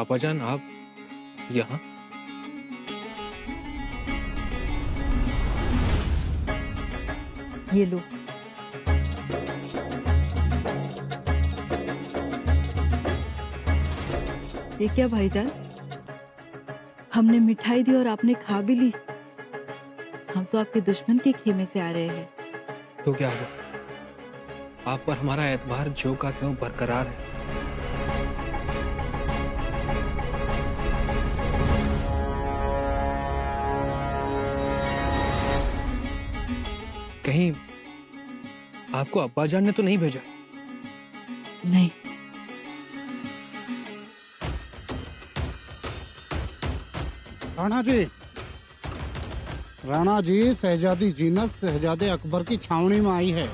आपाजान आप यहाँ? ये लो। ये क्या भाईजान, हमने मिठाई दी और आपने खा भी ली। हम तो आपके दुश्मन के खेमे से आ रहे हैं। तो क्या हुआ? आप पर हमारा एतबार जो का त्यों बरकरार है। कहीं आपको अब्बाजान ने तो नहीं भेजा? नहीं। राणा जी, शहजादी जीनत शहजादे अकबर की छावनी में आई है।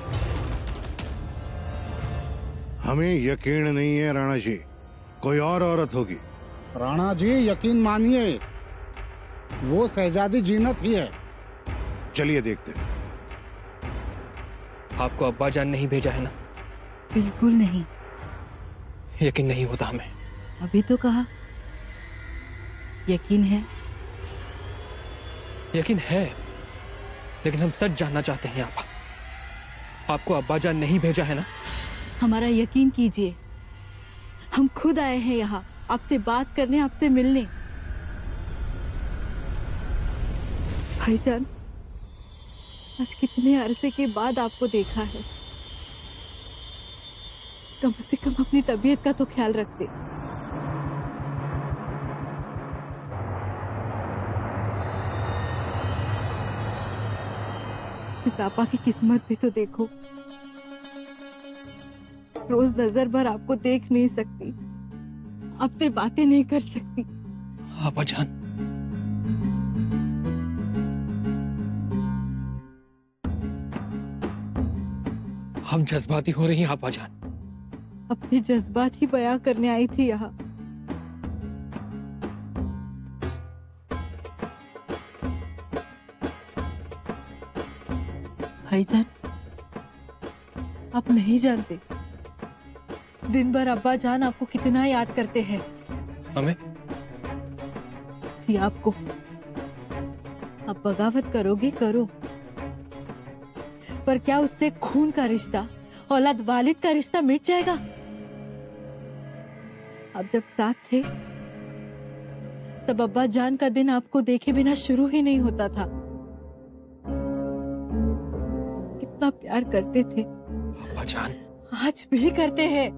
हमें यकीन नहीं है राणा जी, कोई और औरत होगी। राणा जी यकीन मानिए, वो शहजादी जीनत ही है। चलिए देखते हैं। आपको अब्बाजान नहीं भेजा है ना? बिल्कुल नहीं। यकीन नहीं होता हमें। अभी तो कहा यकीन है। यकीन है, लेकिन हम सच जानना चाहते हैं। आपको अब्बाजान नहीं भेजा है ना? हमारा यकीन कीजिए, हम खुद आए हैं यहाँ आपसे बात करने, आपसे मिलने। भाईजान, आज कितने अरसे के बाद आपको देखा है। कम से कम अपनी तबीयत का तो ख्याल रखते। इस आपा की किस्मत भी तो देखो। रोज नजर भर आपको देख नहीं सकती, आपसे बातें नहीं कर सकती। अब्बाजान, हम जज्बाती हो रही हैं अब्बाजान। अपने जज्बात ही बयां करने आई थी यहाँ। भाईजान, आप नहीं जानते दिन भर अब्बा जान आपको कितना याद करते हैं। हमें? जी आपको। आप बगावत करोगे करो, पर क्या उससे खून का रिश्ता, औलाद वालिद का रिश्ता मिट जाएगा? आप जब साथ थे तब अब्बा जान का दिन आपको देखे बिना शुरू ही नहीं होता था। कितना प्यार करते थे। अब्बाजान, आज भी करते हैं।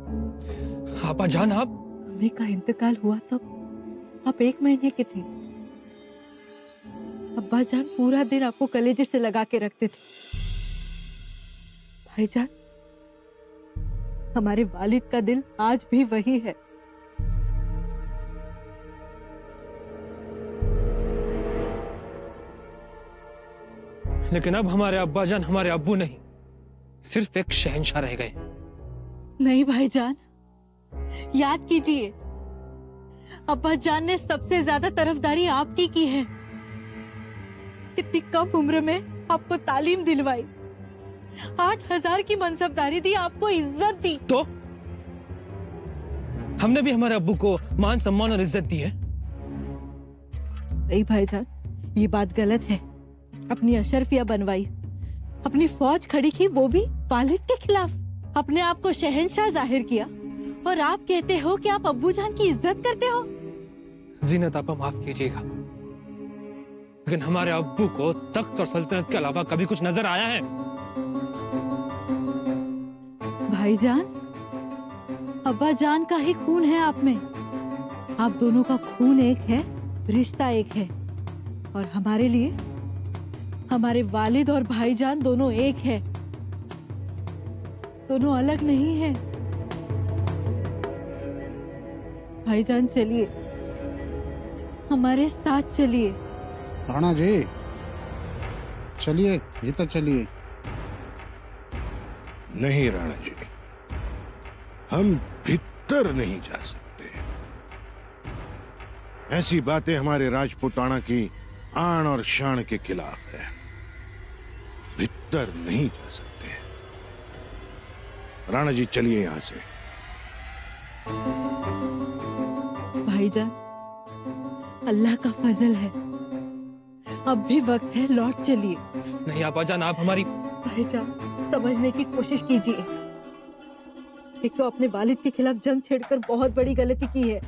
अब्बाजान, आप? अम्मी का इंतकाल हुआ तब आप 1 महीने के थे। अब्बा जान पूरा दिन आपको कलेजे से लगा के रखते थे। भाईजान, हमारे वालिद का दिल आज भी वही है। लेकिन अब हमारे अब्बाजान हमारे अब्बू नहीं, सिर्फ एक शहंशाह रह गए। नहीं भाईजान, याद कीजिए, अब्बा जान ने सबसे ज्यादा तरफदारी आपकी की है। इतनी कम उम्र में आपको तालीम दिलवाई, 8000 की मनसबदारी दी, आपको इज्जत दी। तो हमने भी हमारे अब्बू को मान सम्मान और इज्जत दी है। नहीं भाईजान, ये बात गलत है। अपनी अशरफिया बनवाई, अपनी फौज खड़ी की, वो भी वालिद के खिलाफ। अपने आप को शहंशाह जाहिर किया और आप कहते हो कि आप अब्बू जान की इज्जत करते हो। जीनत, आपा माफ कीजिएगा, लेकिन हमारे अब्बू को तख्त और सल्तनत के अलावा कभी कुछ नजर आया है? भाईजान, अब्बा जान का ही खून है आप में। आप दोनों का खून एक है, रिश्ता एक है, और हमारे लिए हमारे वालिद और भाईजान दोनों एक है, दोनों अलग नहीं है। भाईजान चलिए, हमारे साथ चलिए। राणा जी चलिए, भीतर चलिए। नहीं राणा जी, हम भीतर नहीं जा सकते। ऐसी बातें हमारे राजपूताना की आन और शान के खिलाफ है। भीतर नहीं जा सकते। राणा जी चलिए यहां से। भाईजान, अल्लाह का फजल है, अब भी वक्त है, लौट चलिए। नहीं अब्बाजान, आप हमारी भाईजान, समझने की कोशिश कीजिए। एक तो अपने वालिद के खिलाफ जंग छेड़कर बहुत बड़ी गलती की है।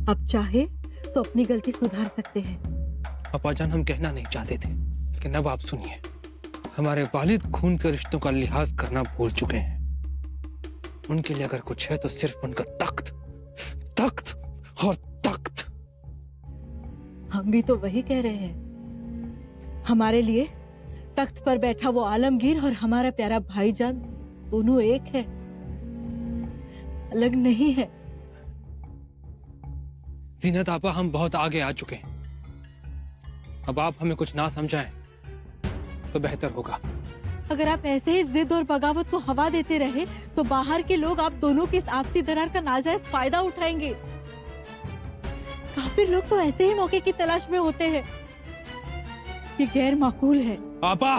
अब चाहे तो अपनी गलती सुधार सकते हैं। अब्बाजान, हम कहना नहीं चाहते थे, लेकिन अब आप सुनिए। हमारे वालिद खून के रिश्तों का लिहाज करना भूल चुके हैं। उनके लिए अगर कुछ है तो सिर्फ उनका तख्त, तख्त और तख्त। हम भी तो वही कह रहे हैं। हमारे लिए तख्त पर बैठा वो आलमगीर और हमारा प्यारा भाईजान दोनों एक है, अलग नहीं है। जीनत आपा, हम बहुत आगे आ चुके हैं। अब आप हमें कुछ ना समझाएं तो बेहतर होगा। अगर आप ऐसे ही जिद और बगावत को हवा देते रहे तो बाहर के लोग आप दोनों की इस आपसी दरार का नाजायज फायदा उठाएंगे। काफी लोग तो ऐसे ही मौके की तलाश में होते हैं। ये गैर माकूल है। आपा,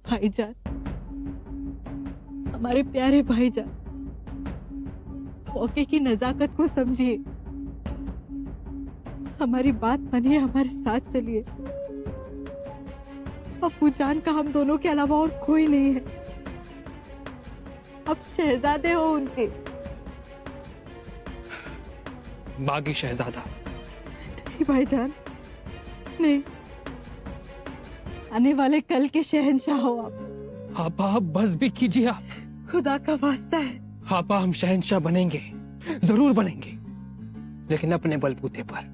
भाईजान, हमारे प्यारे भाईजान, मौके की नजाकत को समझिए, हमारी बात मानिए, हमारे साथ चलिए। अब्बू जान का हम दोनों के अलावा और कोई नहीं है। अब शहजादे हो उनके। बागी शहजादा। नहीं भाईजान, नहीं, आने वाले कल के शहंशाह हो आप। आपा, बस भी कीजिए आप। खुदा का वास्ता है। आपा, हम शहंशाह बनेंगे, जरूर बनेंगे, लेकिन अपने बलबूते पर।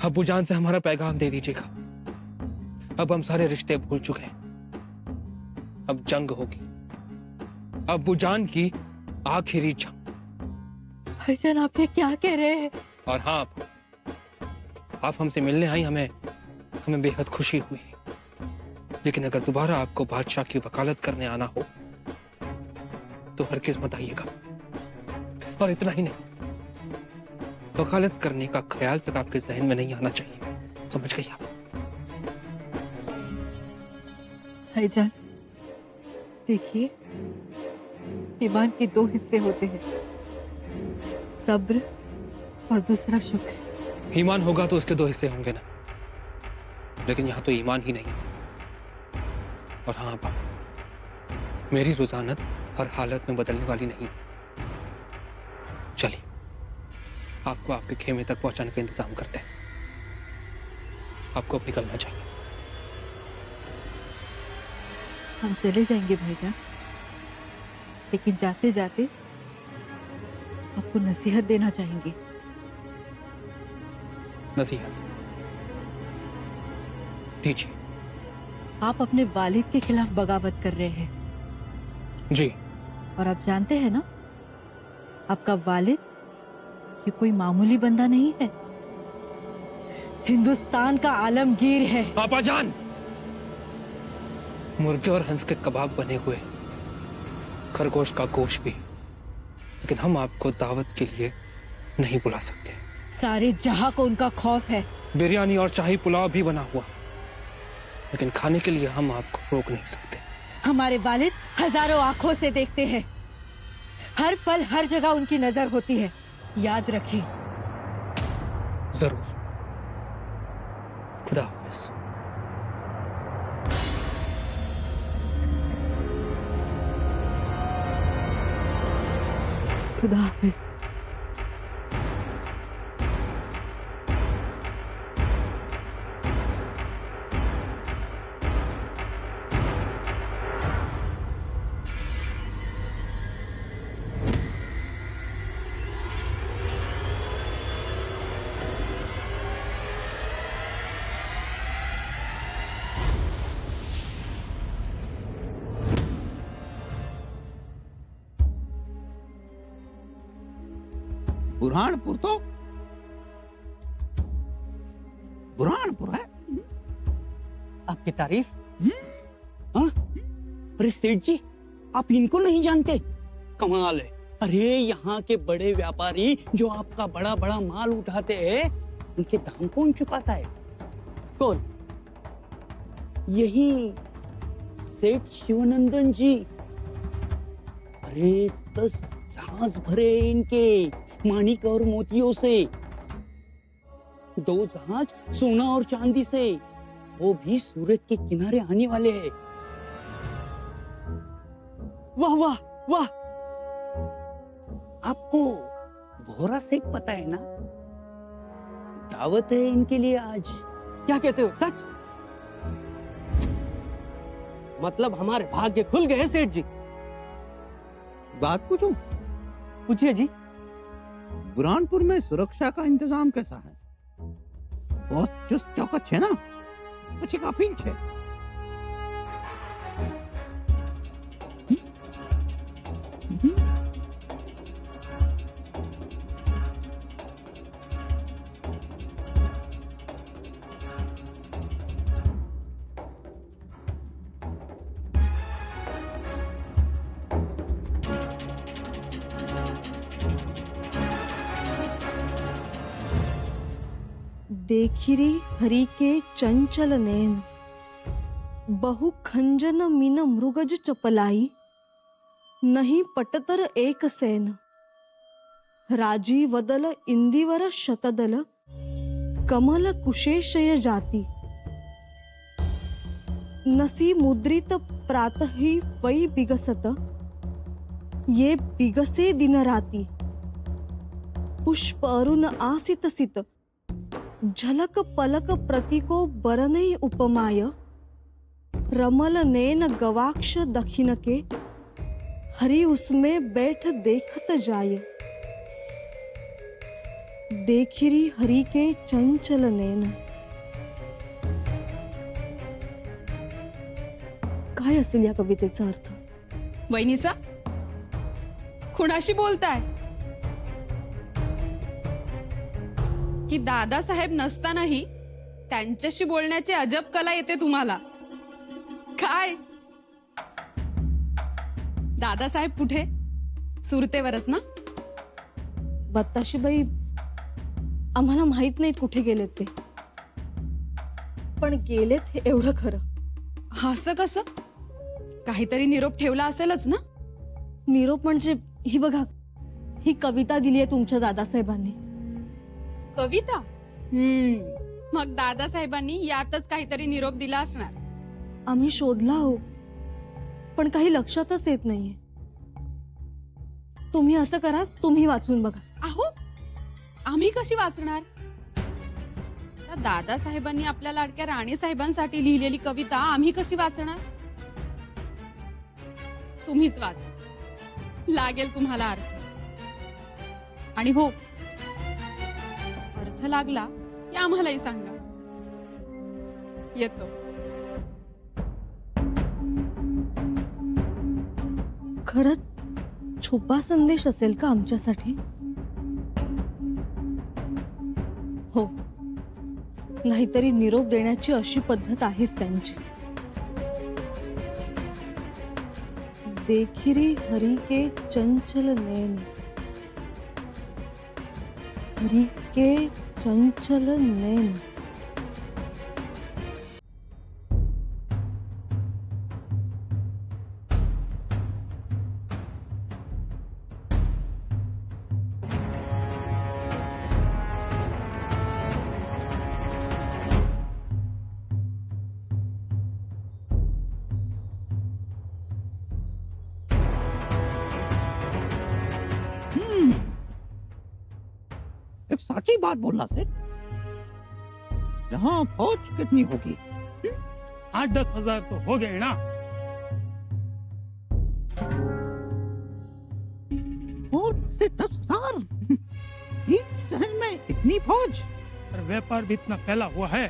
अब्बू जान से हमारा पैगाम दे दीजिएगा। अब हम सारे रिश्ते भूल चुके हैं। अब जंग होगी, अब्बू जान की आखिरी जंग। भाईजान, आप ये क्या कह रहे हैं? और हाँ, आप हमसे मिलने आई, हमें बेहद खुशी हुई। लेकिन अगर दोबारा आपको बादशाह की वकालत करने आना हो तो हरगिज़ मत आइएगा। और इतना ही नहीं, वकालत करने का ख्याल तक आपके जहन में नहीं आना चाहिए। समझ गई आप? भाईजान, देखिए, ईमान के दो हिस्से होते हैं, सब्र और दूसरा शुक्र। ईमान होगा तो उसके दो हिस्से होंगे ना, लेकिन यहां तो ईमान ही नहीं। और हाँ आपा, मेरी रुज़ानत हर हालत में बदलने वाली नहीं। चलिए, आपको आपके खेमे तक पहुंचाने का इंतजाम करते हैं। आपको अब निकलना चाहिए। हम चले जाएंगे भाईजान, लेकिन जाते जाते आपको नसीहत देना चाहेंगे। नसीहत दीजिए। आप अपने वालिद के खिलाफ बगावत कर रहे हैं। जी। और आप जानते हैं ना, आपका वालिद ये कोई मामूली बंदा नहीं है, हिंदुस्तान का आलमगीर है। आपा जान, मुर्गे और हंस के कबाब बने हुए, खरगोश का गोश्त भी, लेकिन हम आपको दावत के लिए नहीं बुला सकते। सारे जहां को उनका खौफ है। बिरयानी और शाही पुलाव भी बना हुआ, लेकिन खाने के लिए हम आपको रोक नहीं सकते। हमारे वालिद हजारों आंखों से देखते हैं, हर पल हर जगह उनकी नजर होती है, याद रखें। जरूर। खुदा हाफिज। खुदा हाफिज। बुरहानपुर तो बुरहानपुर है। आपकी तारीफ। हाँ? अरे सेठ जी, आप इनको नहीं जानते? कमाल है। अरे यहाँ के बड़े व्यापारी जो आपका बड़ा बड़ा माल उठाते हैं, उनके दाम कौन चुकाता है? कौन? यही सेठ शिवानंदन जी। अरे 10 जहाज भरे इनके माणिक और मोतियों से। 2 जहाज सोना और चांदी से, वो भी सूरज के किनारे आने वाले हैं। वाह वाह वाह। आपको भोरा सेठ पता है ना? दावत है इनके लिए आज। क्या कहते हो, सच? मतलब हमारे भाग्य खुल गए सेठ जी। बात पूछूं? पूछिए जी। बुरहानपुर में सुरक्षा का इंतजाम कैसा है? बहुत चुस्त चौकस है ना? પછી કાફી છે। देखिरी हरि के चंचल नैन, बहु खंजन मीन मृगज चपलाई, नहीं पटतर एक सेन, राजी वदल इंदिवर शतदल, कमल कुशेशय जाती, नसी मुद्रित प्रातहि वै बिगसत, ये बिगसे दिन राती, पुष्प अरुण आसित सित, झलक पलक प्रतीको बरनई उपमाय, रमल नैन गवाक्ष दखिन के, हरि उसमें बैठ देखत जाय, देखिरी हरि के चंचल नैन। काय असेल या कवितेचा अर्थ? वहिनीसा, कुणाशी बोलताय? की दादासाहेब नसतानाही त्यांच्याशी बोलण्याची अजब कला येते तुम्हाला? काय दादासाहेब कुठे? सुरतेवरच ना? बत्ताशीबाई, आम्हाला माहित नाही कुठे गेलेत ते, पण गेलेत हे एवढं खरं। असं कसं? काहीतरी निरोप ठेवला असेलच ना? निरोप म्हणजे ही बघा, ही कविता दिली आहे तुमच्या दादासाहेबांनी। कविता? मग दादासाहेबांनी यातच काहीतरी निरोप दिला असणार। आम्ही शोधला हो, पण काही लक्षातच येत नाहीये। तुम्ही असं करा, तुम्ही वाचून बघा। अहो, आम्ही कशी वाचणार? त्या दादासाहेबांनी आपल्या लाडक्या राणी साहेबांसाठी लिहिलेली कविता आम्ही कशी वाचणार? तुम्हीच वाचा, लागेल तुम्हाला अर्थ। आणि हो, अर्थ लागला की आम्हालाही सांगा, येतो। खरंच छुपा संदेश असेल का आमच्यासाठी? हो, नाहीतरी निरोप देण्याची अशी पद्धत आहेच त्यांची। देखिरी हरि के चंचल नैन, हरि के चंचल नैन। एक सच्ची बात बोलना सेठ। यहाँ फौज कितनी होगी? 8-10 हजार तो हो गए ना। और से 10,000? एक शहर में इतनी फौज? पर व्यापार भी इतना फैला हुआ है,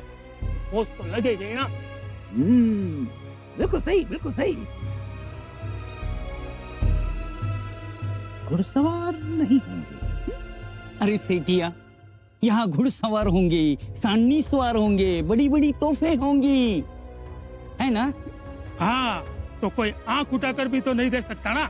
फौज तो लगेगी ना। बिल्कुल सही, बिल्कुल सही। घुड़सवार नहीं होंगे? अरे सेठिया, यहाँ घुड़सवार होंगे, सान्नी सवार होंगे, बड़ी बड़ी तोफे होंगी, है ना? हाँ, तो कोई आंख उठाकर भी तो नहीं देख सकता ना।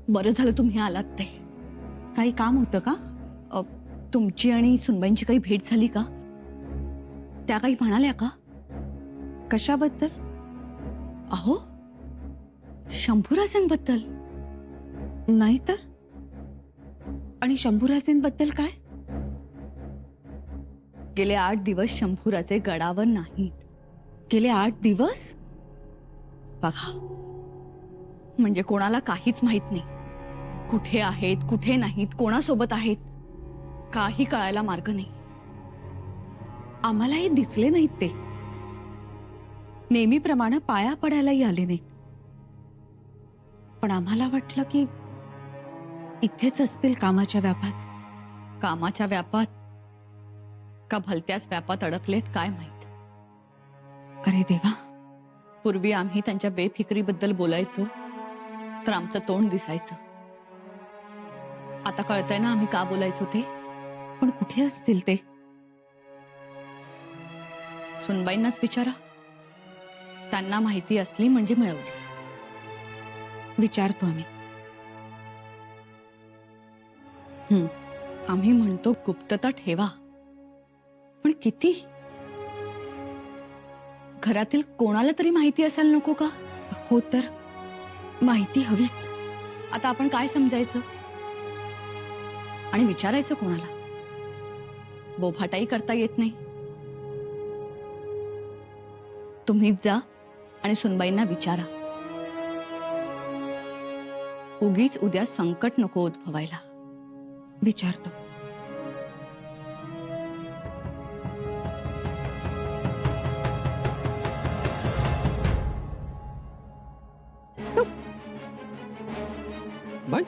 बरं झालं तुम्ही आलात ते. काही काम होतं का? तुमची आणि सुनबाईंची काही भेट झाली का? त्या काही म्हणाल्या का? कशाबद्दल? अहो, शंभूराजेंबद्दल. नाही तर. आणि शंभूराजेंबद्दल काय? गेले 8 दिवस शंभूराजे गडावर नाहीत. गेले 8 दिवस? बघा, म्हणजे कोणाला काहीच माहित नाही. कुठे आहेत, कुठे नाहीत, कोणासोबत आहेत, काही कळायला मार्ग नाही. आम्हालाही दिसले नाहीत ते. नेहमीप्रमाणे पाया पडायलाही आले नाहीत. पण आम्हाला वाटलं की इथेच असतील कामाच्या व्यापात. कामाच्या व्यापात का भलत्याच व्यापात अडकलेत काय माहित. अरे देवा. पूर्वी आम्ही त्यांच्या बेफिक्रीबद्दल बोलायचो तर आमचं तोंड दिसायचं. आता कळतंय ना आम्ही का बोलायचो ते. पण कुठे असतील ते? सुनबाईंनाच विचारा. त्यांना माहिती असली म्हणजे मिळवली. विचारतो आम्ही. आम्ही म्हणतो गुप्तता ठेवा, पण किती? घरातील कोणाला तरी माहिती असायला नको का? हो तर माहिती हवीच. आता आपण काय समजायचं आणि विचारायचं कोणाला? बोभाटाही करता येत नाही. तुम्हीच जा आणि सुनबाईंना विचारा. उगीच उद्या संकट नको उद्भवायला. विचारतो. भाई,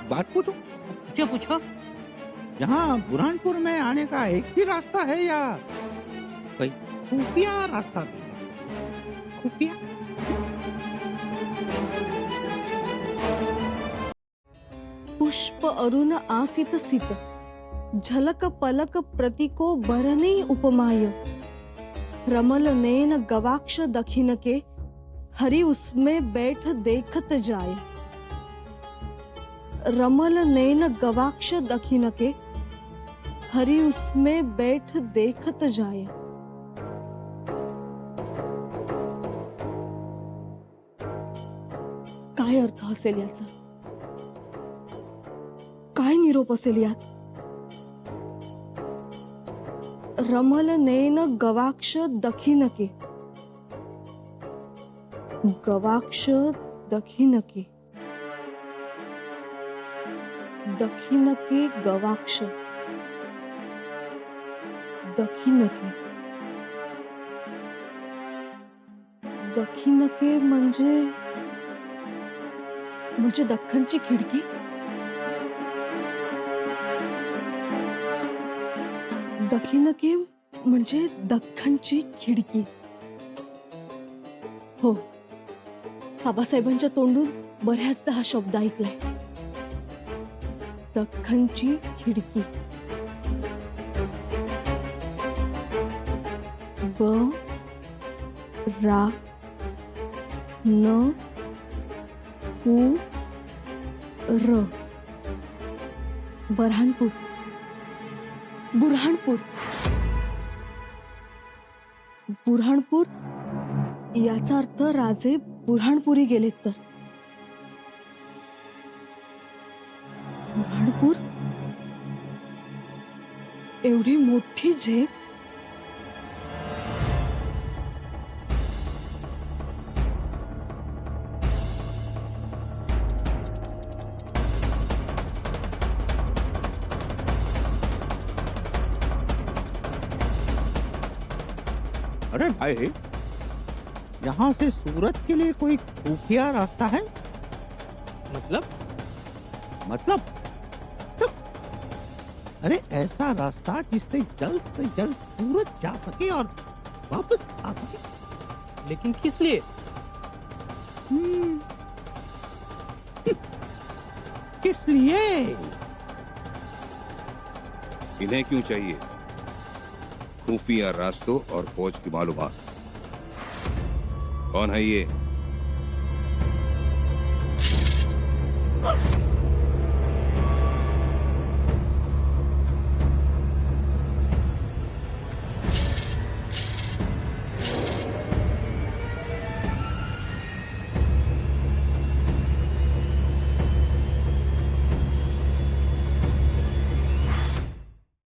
बात पूछो। पूछो पूछो। यहाँ बुरहानपुर में आने का एक ही रास्ता है या कोई खुफिया रास्ता भी है? खुफिया? पुष्प अरुण आसित सित झलक पलक प्रतीको बरने उपमाय रमल नैन गवाक्ष दखिन के हरि उसमें बैठ देखत जाए। रमल नैन गवाक्ष दखिन के हरि उसमें बैठ देखत जाए। काय अर्थ असेल याचा? काय निरोप असेल यात? रमल नैन गवाक्ष दखिनके, गवाक्ष दखिनके, दखिनके गवाक्ष, दखिनके, दखिनके म्हणजे दख्खनची खिडकी? दखिनके म्हणजे दख्खनची खिडकी. हो, बाबासाहेबांच्या तोंडून बऱ्याचदा हा शब्द ऐकलाय. दख्खनची खिडकी. ब रा न पु र, बऱ्हाणपूर. बुऱ्हाणपूर. बुऱ्हाणपूर याचा अर्थ राजे बुऱ्हाणपुरी गेलेत तर. बुऱ्हाणपूर, एवढी मोठी झेप. अरे भाई, यहाँ से सूरत के लिए कोई खुफिया रास्ता है? मतलब अरे ऐसा रास्ता जिससे जल्द से जल्द सूरत जा सके और वापस आ सके। लेकिन किस लिए? किस लिए? इन्हें क्यों चाहिए खुफिया रास्तों और फौज की मालूमात? कौन है ये? आ!